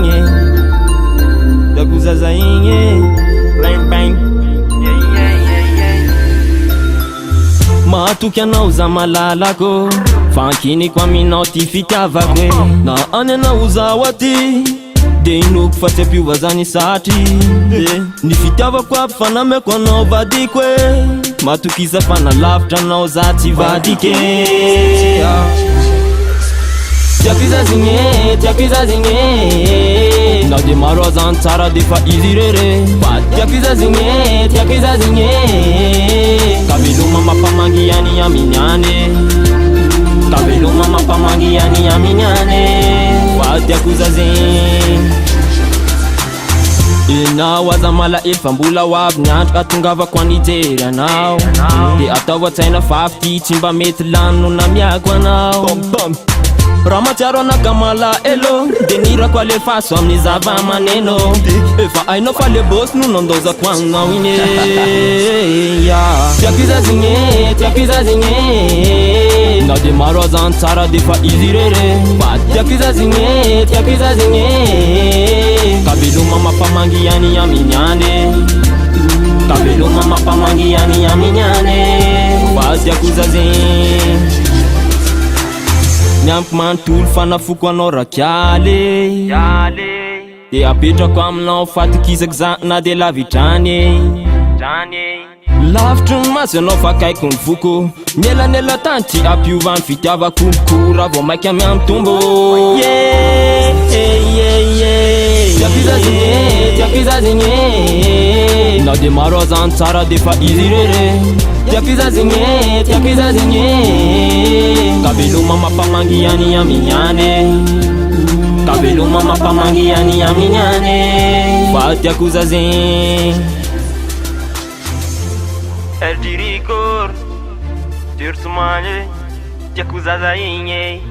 igny, tiako zaza igny, bang bang. Mahatoky anao za malalako, fankiniko aminao ty fitiavako e. Na any anao zaho aty, de inoko fa tsy ampiova zany satry ny fitiavako aby fa nameko anao vadiko e. Matokisa fa nalavitra anao za tsy vadike. Tiako izazigny, tiako izazigny, na de maro azany tsara de fa izy rere. Fa tiako izazigny, tiako izazigny, kaveloma mampamangy any aminy any, kaveloma mampamangy any aminy any. Fa tiako izazigny. Enao aza malahelo fa mbola ho avy ny andro ka tongavako anijery anao. De atao atsaina fa avy ty tsy mba mety lano na miako anao. Raha matsiaro anaka malahelo, de nirako alefaso amin'ny zava-maneno. Efa hainao fa le boss no nandozako agnao igny. Tiako izazigny, tiako izazigny, na de maro azany tsara de fa izy rere. Fa tiako izazigny, tiako izazigny, kaveloma mampamangy any aminy any, kaveloma mampamangy any aminy any. Fa tiako izazigny. Niampy manontolo fanafoko anao rakialy, de apetrako aminao fatikizako za na de lavitrany. Lavitry ny maso anao fa kaiko ny foko, nielanela tany tsy ampiova ny fitiavako. Kora vao maiky amy amtombo. Tiako izazigny, tiako izazigny, na de maro azany tsara de fa izy rere. Tiako izazigny, tiako izazigny, kaveloma mampamangy any aminy any, kaveloma mampamangy any aminy any. Fa tiako izazigny. El diricor, TSIR'S MAN Tiako zaza igny.